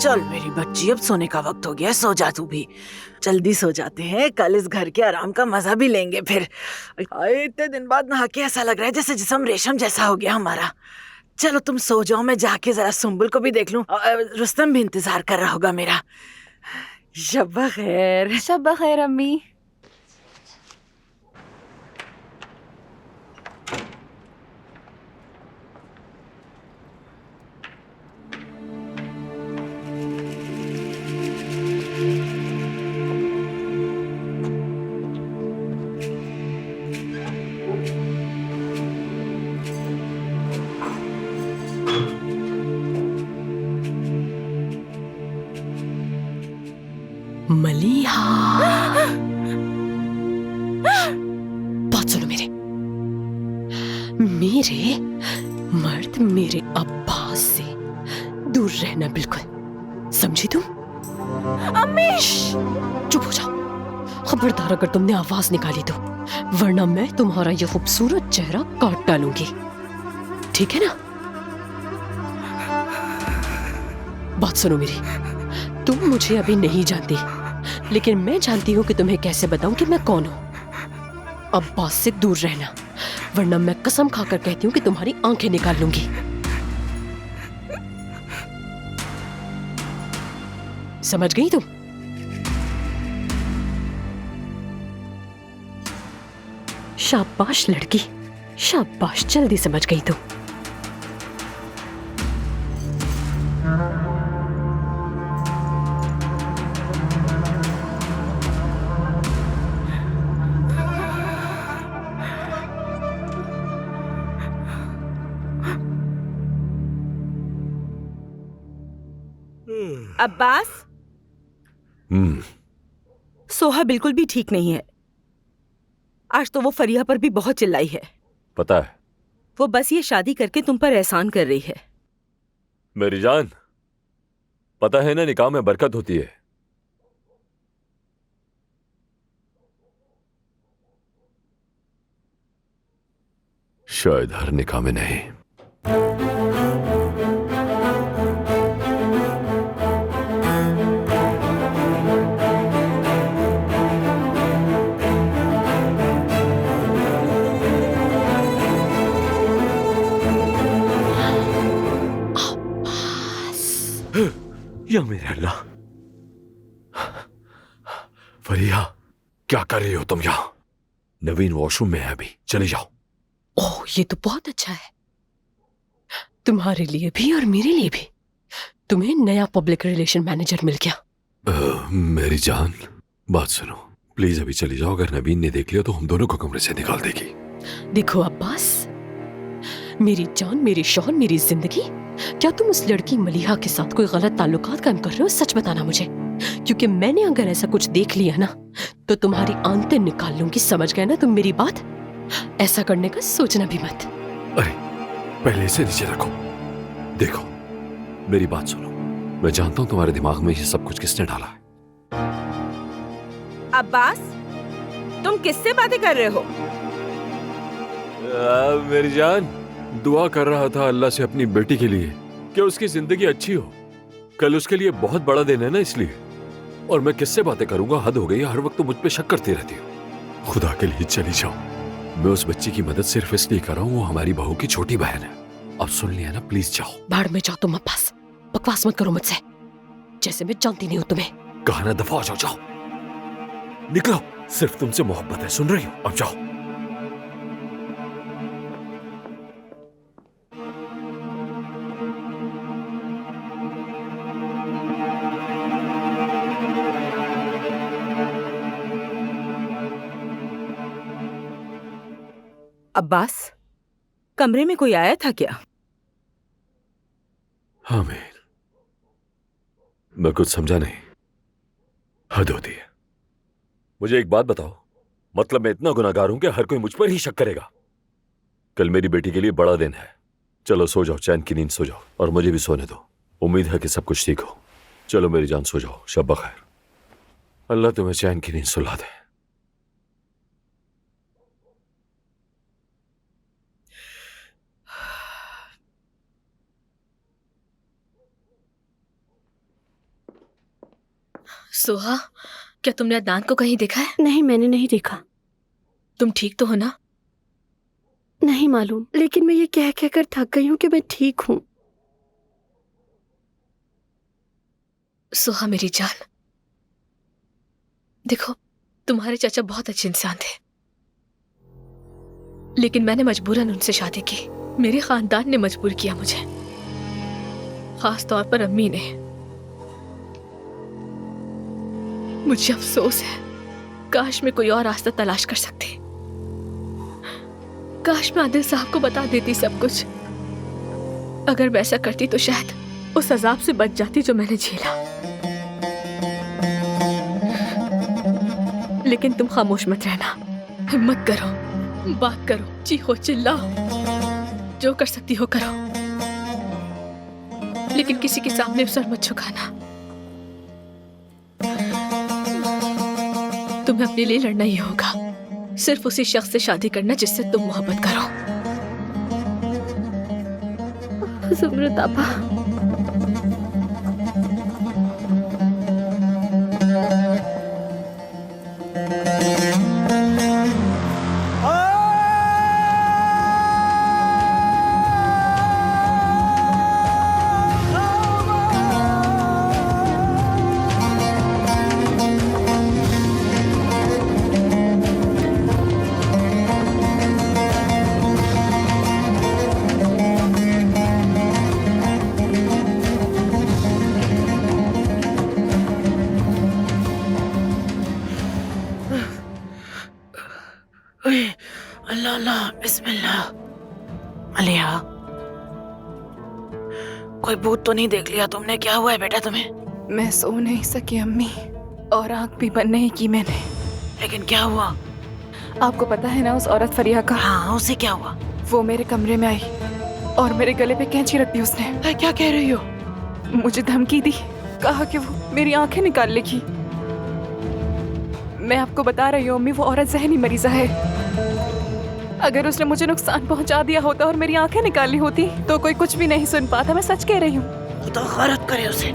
चल मेरी बच्ची, अब सोने का वक्त हो गया, सो जा तू भी। जल्दी सो जाते हैं, कल इस घर के आराम का मजा भी लेंगे फिर। आए, इतने दिन बाद नहा के ऐसा लग रहा है जैसे जिस्म रेशम जैसा हो गया हमारा। चलो तुम सो जाओ, मैं जाके जरा सुम्बुल को भी देख लूं। रुस्तम भी इंतजार कर रहा होगा मेरा। शब्बा खैर। शब्बा खैर अम्मी। मलीहा, बात सुनो मेरे मर्द मेरे अब्बास से दूर रहना बिल्कुल, समझी तुम? अम्मी चुप हो जाओ। खबरदार अगर तुमने आवाज निकाली तो, वरना मैं तुम्हारा ये खूबसूरत चेहरा काट डालूंगी, ठीक है ना? बात सुनो मेरी, तुम मुझे अभी नहीं जानती, लेकिन मैं जानती हूँ कि तुम्हें कैसे बताऊं कि मैं कौन हूं। अब्बास से दूर रहना, वरना मैं कसम खाकर कहती हूँ कि तुम्हारी आंखें निकाल लूंगी। समझ गई तुम? शाबाश लड़की, शाबाश, जल्दी समझ गई तुम। अब्बास, सोहा बिल्कुल भी ठीक नहीं है। आज तो वो फरिया पर भी बहुत चिल्लाई है। पता है। वो बस ये शादी करके तुम पर एहसान कर रही है। मेरी जान, पता है ना, निकाह में बरकत होती है। शायद हर निकाह में नहीं। या मेरे अल्लाह, फरिया क्या कर रही हो तुम यहाँ? नवीन वॉशरूम में है अभी, चली जाओ। ओह, ये तो बहुत अच्छा है, तुम्हारे लिए भी और मेरे लिए भी। तुम्हें नया पब्लिक रिलेशन मैनेजर मिल गया। मेरी जान, बात सुनो प्लीज, अभी चली जाओ। अगर नवीन ने देख लिया तो हम दोनों को कमरे से निकाल देगी। देखो अब्बास, मेरी जान, मेरी शौहर, मेरी जिंदगी, क्या तुम उस लड़की मलीहा के साथ कोई गलत ताल्लुकात कायम कर रहे हो? सच बताना मुझे, क्योंकि मैंने अगर ऐसा कुछ देख लिया ना तो तुम्हारी आंतें निकाल लूंगी। समझ गए ना तुम मेरी बात? ऐसा करने का सोचना भी मत। अरे पहले इसे नीचे रखो। देखो मेरी बात सुनो, मैं जानता हूं तुम्हारे दिमाग में ये सब कुछ किसने डाला है। अब्बास, तुम किससे बातें कर रहे हो? मेरी जान, दुआ कर रहा था अल्लाह से अपनी बेटी के लिए कि उसकी जिंदगी अच्छी हो। कल उसके लिए बहुत बड़ा दिन है ना, इसलिए। और मैं किससे बातें करूंगा? हद हो गई है, हर वक्त तो मुझ पे शक करती रहती हो। खुदा के लिए चली जाओ। मैं उस बच्ची की मदद सिर्फ इसलिए कर रहा हूँ, वो हमारी बहू की छोटी बहन है। अब सुन लिया ना, प्लीज जाओ। भाड़ में जाओ तुम अब्बास, बकवास मत करो मुझसे, जैसे मैं जानती नहीं हूँ तुम्हें। कहा ना, दफा हो जाओ, जाओ निकलो। सिर्फ तुमसे मोहब्बत है, सुन रही हो? अब जाओ। अब्बास, कमरे में कोई आया था क्या? हाँ मैं कुछ समझा नहीं। हद होती है। मुझे एक बात बताओ, मतलब मैं इतना गुनाहगार हूं कि हर कोई मुझ पर ही शक करेगा? कल मेरी बेटी के लिए बड़ा दिन है। चलो सो जाओ, चैन की नींद सो जाओ, और मुझे भी सोने दो। उम्मीद है कि सब कुछ ठीक हो। चलो मेरी जान, सो जाओ। शब बखैर। अल्लाह तुम्हें चैन की नींद सुला दे। सोहा, क्या तुमने अदनान को कहीं देखा है? नहीं, मैंने नहीं देखा। तुम ठीक तो हो ना? नहीं मालूम, लेकिन मैं ये कह कह कर थक गई हूँ कि मैं ठीक हूँ। सोहा मेरी जान, देखो तुम्हारे चाचा बहुत अच्छे इंसान थे, लेकिन मैंने मजबूरन उनसे शादी की। मेरे खानदान ने मजबूर किया मुझे, खास तौर पर अम्मी ने। मुझे अफसोस है, काश मैं कोई और रास्ता तलाश कर सकती। काश मैं आदिल साहब को बता देती सब कुछ। अगर वैसा करती तो शायद उस अजाब से बच जाती जो मैंने झेला। लेकिन तुम खामोश मत रहना, हिम्मत करो, बात करो, चीखो चिल्लाओ, जो कर सकती हो करो, लेकिन किसी के सामने सर मत झुकाना। तुम्हें अपने लिए लड़ना ही होगा, सिर्फ उसी शख्स से शादी करना जिससे तुम मोहब्बत करो। ज़ुमरत आपा, अल्लाह अल्लाह बिस्मिल्लाह। मलिहा, कोई भूत तो नहीं देख लिया तुमने? क्या हुआ है बेटा तुम्हें? मैं सो नहीं सकी अम्मी, और आंख भी बंद नहीं की मैंने। लेकिन क्या हुआ? आपको पता है ना उस औरत फरिया का? हाँ, उसे क्या हुआ? वो मेरे कमरे में आई और मेरे गले पे कैंची रख दी उसने। क्या कह रही हो? मुझे धमकी दी, कहा कि वो मेरी आंखें निकाल लेगी। मैं आपको बता रही हूँ अम्मी, वो औरत जहनी मरीजा है। अगर उसने मुझे नुकसान पहुंचा दिया होता और मेरी आंखें निकाली होती तो कोई कुछ भी नहीं सुन पाता। मैं सच कह रही हूँ। तो गलत करे उसे।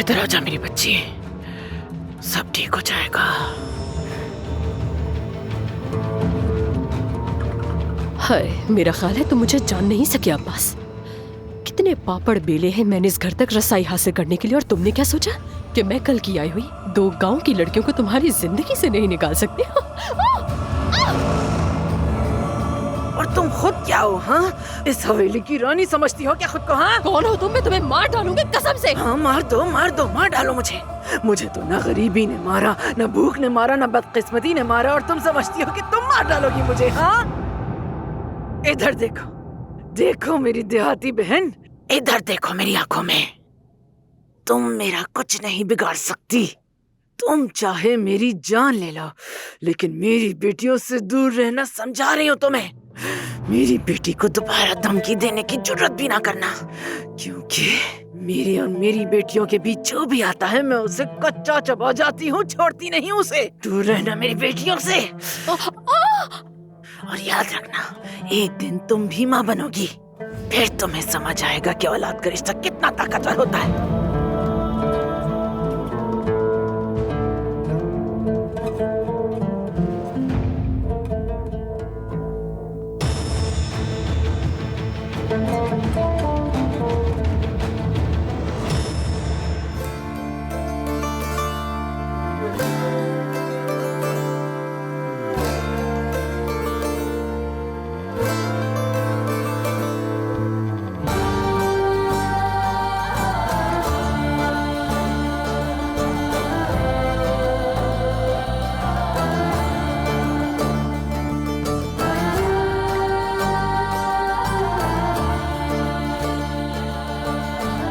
इधर आजा मेरी बच्ची, सब ठीक हो जाएगा। हाय, मेरा ख्याल है तुम मुझे जान नहीं सके अब्बास। कितने पापड़ बेले हैं मैंने इस घर तक रसाई हासिल करने के लिए, और तुमने क्या सोचा कि मैं कल की आई हुई 2 गांव की लड़कियों को तुम्हारी जिंदगी से नहीं निकाल सकती? और तुम खुद क्या हो? हाँ, इस हवेली की रानी समझती हो क्या खुद को? हाँ, कौन हो तुम? मैं तुम्हें मार डालूंगी कसम से। हाँ, मार दो, मार डालो मुझे। मुझे तो ना गरीबी ने मारा, ना भूख ने मारा, ना बदकिस्मती ने मारा, और तुम समझती हो कि तुम मार डालोगी मुझे? हाँ, इधर देखो, देखो मेरी देहाती बहन, इधर देखो मेरी आंखों में। तुम मेरा कुछ नहीं बिगाड़ सकती। तुम चाहे मेरी जान ले लो, लेकिन मेरी बेटियों से दूर रहना समझा रही हो तुम्हें। मेरी बेटी को दोबारा धमकी देने की जुर्रत भी ना करना, क्योंकि मेरी और मेरी बेटियों के बीच जो भी आता है मैं उसे कच्चा चबा जाती हूँ, छोड़ती नहीं उसे। दूर रहना मेरी बेटियों से। और याद रखना, एक दिन तुम भी माँ बनोगी, फिर तुम्हें समझ आएगा कि औलाद का रिश्ता कितना ताकतवर होता है।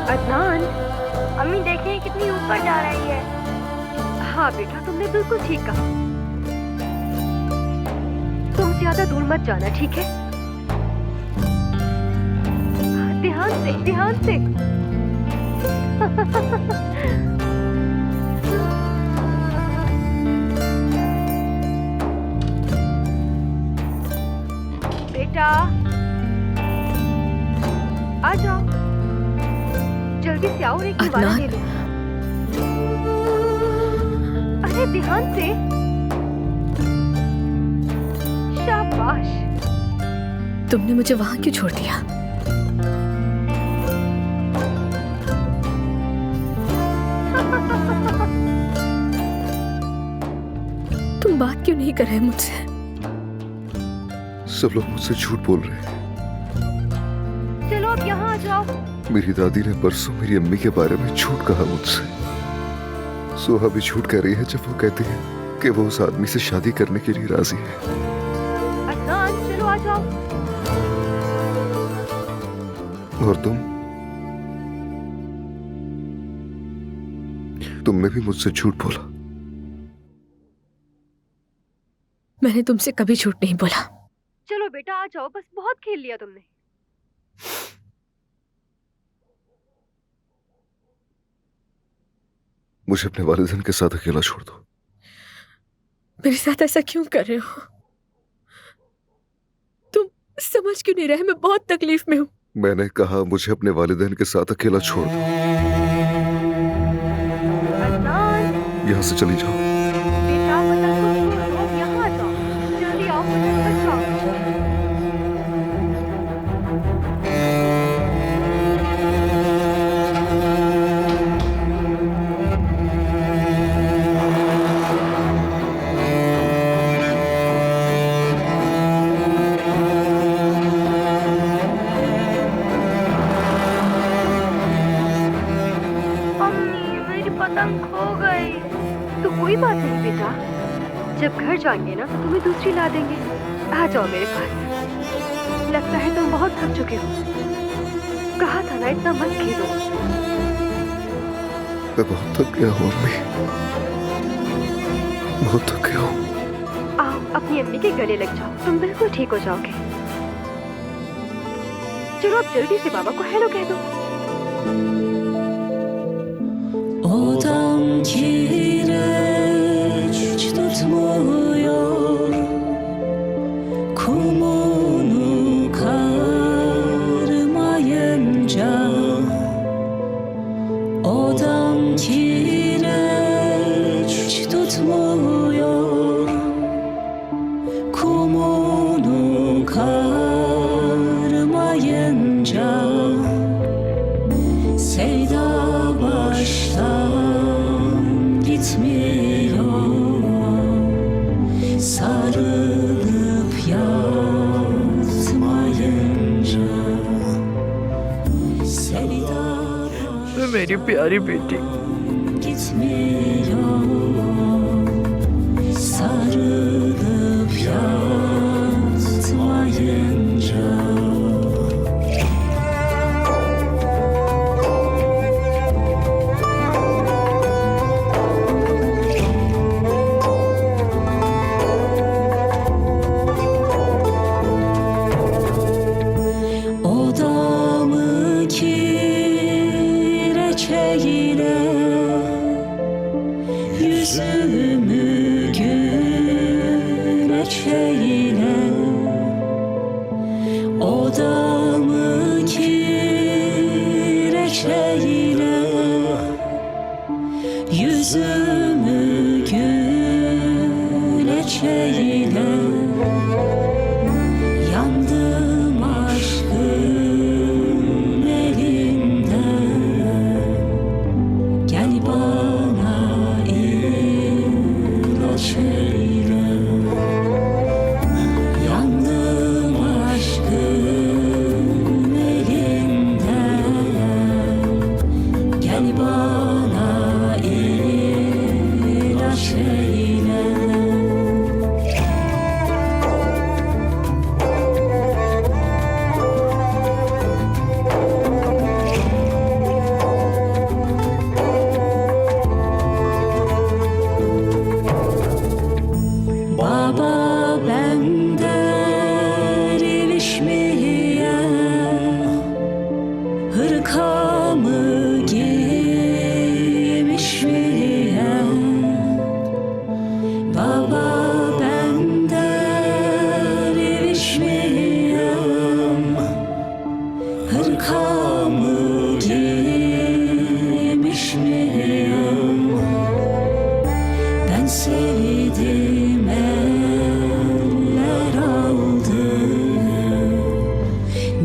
अदनान, अम्मी देखिए कितनी ऊपर जा रही है। हाँ बेटा, तुमने बिल्कुल ठीक कहा। तुम ज्यादा दूर मत जाना, ठीक है? ध्यान से, ध्यान से। बेटा, आ जाओ। आओ और एक निवाला अदनान। ले लो। अरे ध्यान से। शाबाश। तुमने मुझे वहां क्यों छोड़ दिया? तुम बात क्यों नहीं कर रहे मुझसे? सब लोग मुझसे झूठ बोल रहे हैं। चलो अब यहाँ आ जाओ। मेरी दादी ने परसों मेरी अम्मी के बारे में झूठ कहा मुझसे। सोहा भी झूठ कह रही है जब वो कहती है कि वो उस आदमी से शादी करने के लिए राजी है। अदनान चलो आ जाओ। और तुमने भी मुझसे झूठ बोला। मैंने तुमसे कभी झूठ नहीं बोला। चलो बेटा आ जाओ, बस बहुत खेल लिया तुमने। मुझे अपने वालिदैन के साथ अकेला छोड़ दो। मेरे साथ ऐसा क्यों कर रहे हो? तुम समझ क्यों नहीं रहे? मैं बहुत तकलीफ में हूँ। मैंने कहा मुझे अपने वालिदैन के साथ अकेला छोड़ दो। अदनान यहाँ से चली जाओ। बेटा पतंग को छोड़ दो, अब यहाँ आ जाओ। जल्दी आओ, पतंग पर जाओ। अम्मी मेरी पतंग खो गई। तो कोई बात नहीं बेटा, जब घर जाएंगे ना तो तुम्हें दूसरी ला देंगे। आ जाओ मेरे पास। लगता है तुम बहुत थक चुके हो। कहा था ना इतना मत खेलो। मैं बहुत थक गया हूँ अम्मी, बहुत थक गया हूँ। आओ अपनी अम्मी के गले लग जाओ, तुम बिल्कुल ठीक हो जाओगे। चलो अब जल्दी से बाबा को हेलो कह दो। Odam kireç tutmuyor, kumunu karmayınca. Odam kireç tutmuyor, kumunu karmayınca. Sevda baştan gitmiyor, sarılıp yatmayınca. Sevda मेरी प्यारी बेटी। gitmiyor, sarılıp yatmayınca. Odamı kireç eyle, yüzümü güneş eyle. Odamı kireç eyle, yüzümü güneş eyle. Yandım aşkın elinden, gel bana ilaç eyle. Yandım aşkın elinden, gel bana ilaç eyle. Ben sevdim eller aldı.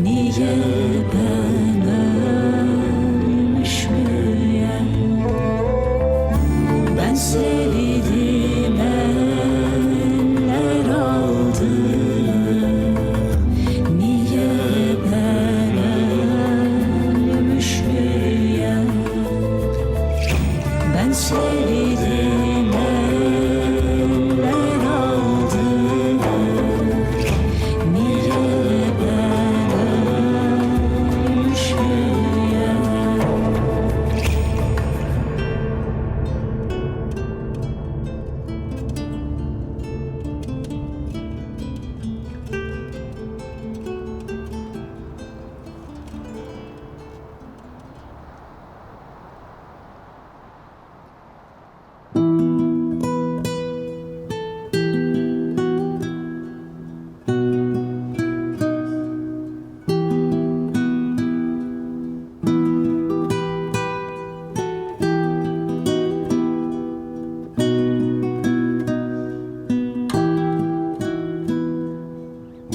Niye ben ölmüş müyem? Ben sevdim eller aldı. Niye ben ölmüş müyem? Ben sevdim eller aldı. Niye ben ölmüş müyem?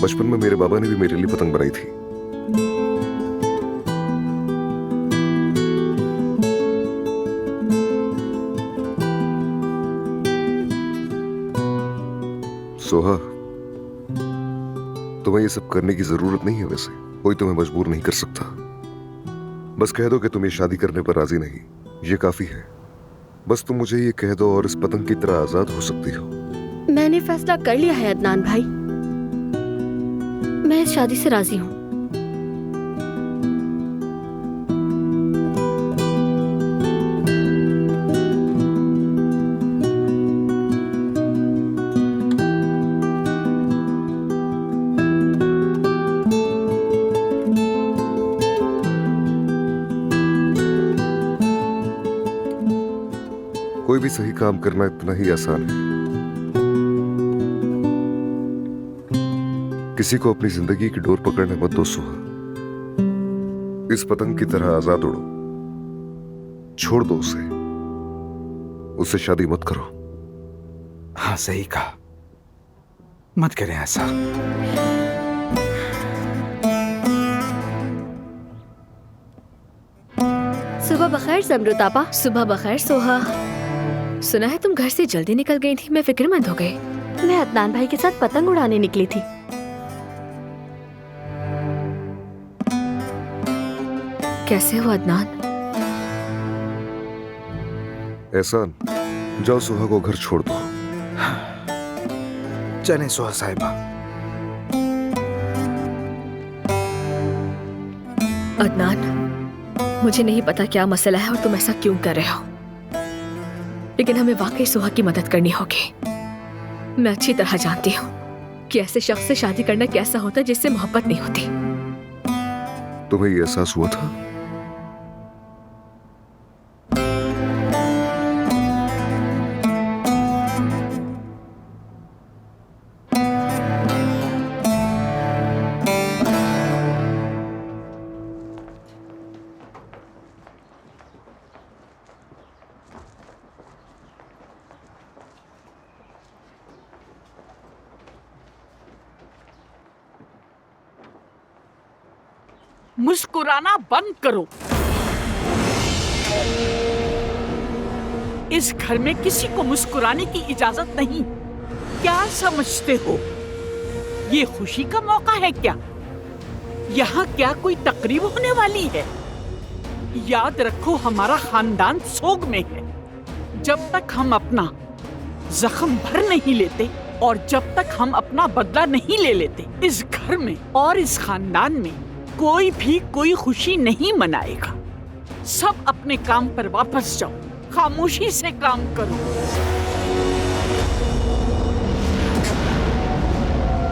बचपन में मेरे बाबा ने भी मेरे लिए पतंग बनाई थी। सोहा, तुम्हें ये सब करने की जरूरत नहीं है। वैसे कोई तुम्हें मजबूर नहीं कर सकता। बस कह दो कि तुम ये शादी करने पर राजी नहीं, ये काफी है। बस तुम मुझे ये कह दो और इस पतंग की तरह आजाद हो सकती हो। मैंने फैसला कर लिया है अदनान भाई, मैं इस शादी से राजी हूँ। कोई भी सही काम करना इतना ही आसान है। किसी को अपनी जिंदगी की डोर पकड़ने मत दो सोहा। इस पतंग की तरह आजाद उड़ो, छोड़ दो उसे, उससे शादी मत करो। हाँ सही कहा, मत करें ऐसा। सुबह बखैर जमरुत आपा। सुबह बखैर सोहा। सुना है तुम घर से जल्दी निकल गई थी, मैं फिक्रमंद हो गई। मैं अदनान भाई के साथ पतंग उड़ाने निकली थी। कैसे हो अदनान? एहसान, जाओ सोहा को घर छोड़ दो। चलें सोहा साहिबा। अदनान, मुझे नहीं पता क्या मसला है और तुम ऐसा क्यों कर रहे हो, लेकिन हमें वाकई सोहा की मदद करनी होगी। मैं अच्छी तरह जानती हूँ कि ऐसे शख्स से शादी करना कैसा होता है जिससे मोहब्बत नहीं होती। तुम्हें ये एहसास हुआ था? मुस्कुराना बंद करो। इस घर में किसी को मुस्कुराने की इजाजत नहीं। क्या समझते हो, ये खुशी का मौका है क्या? यहाँ क्या कोई तकरीब होने वाली है? याद रखो, हमारा खानदान सोग में है। जब तक हम अपना जख्म भर नहीं लेते और जब तक हम अपना बदला नहीं ले लेते, इस घर में और इस खानदान में कोई भी कोई खुशी नहीं मनाएगा। सब अपने काम पर वापस जाओ, खामोशी से काम करो।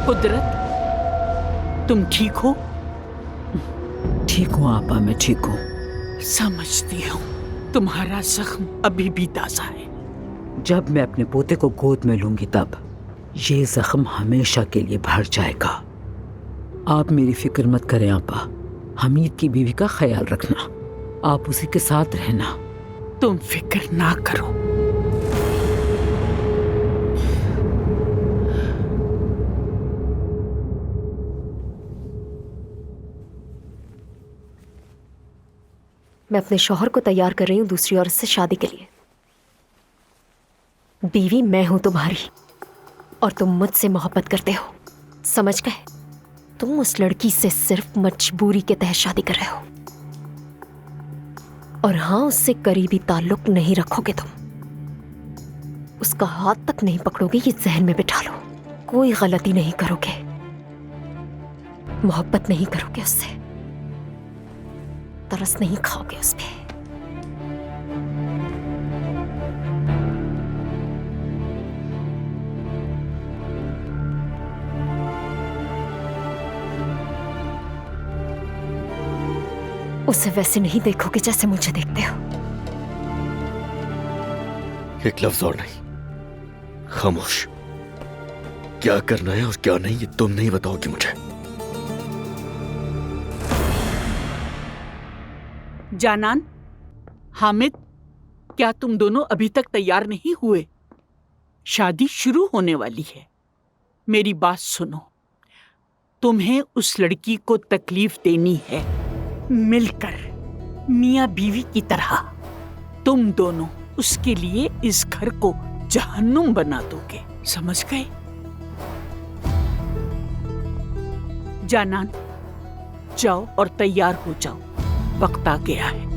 कुदरत, तुम ठीक हो? ठीक हूँ आपा, मैं ठीक हूँ। समझती हूँ, तुम्हारा जख्म अभी भी ताजा है। जब मैं अपने पोते को गोद में लूंगी तब ये जख्म हमेशा के लिए भर जाएगा। आप मेरी फिक्र मत करें आपा। हमीद की बीवी का ख्याल रखना, आप उसी के साथ रहना। तुम फिक्र ना करो। मैं अपने शौहर को तैयार कर रही हूँ दूसरी औरत से शादी के लिए। बीवी मैं हूं तुम्हारी और तुम मुझसे मोहब्बत करते हो, समझ गए? तुम उस लड़की से सिर्फ मजबूरी के तहत शादी कर रहे हो और हाँ, उससे करीबी ताल्लुक नहीं रखोगे तुम, उसका हाथ तक नहीं पकड़ोगे, ये जहन में बिठा लो। कोई गलती नहीं करोगे, मोहब्बत नहीं करोगे उससे, तरस नहीं खाओगे उस पे। उसे वैसे नहीं देखोगे जैसे मुझे देखते हो। एक लफ्ज और नहीं, खामोश। क्या करना है और क्या नहीं ये तुम नहीं बताओगी मुझे। जानान, हामिद, क्या तुम दोनों अभी तक तैयार नहीं हुए? शादी शुरू होने वाली है। मेरी बात सुनो, तुम्हें उस लड़की को तकलीफ देनी है, मिलकर मियां बीवी की तरह। तुम दोनों उसके लिए इस घर को जहन्नुम बना दोगे, समझ गए? जानान, जाओ और तैयार हो जाओ, वक्त आ गया है।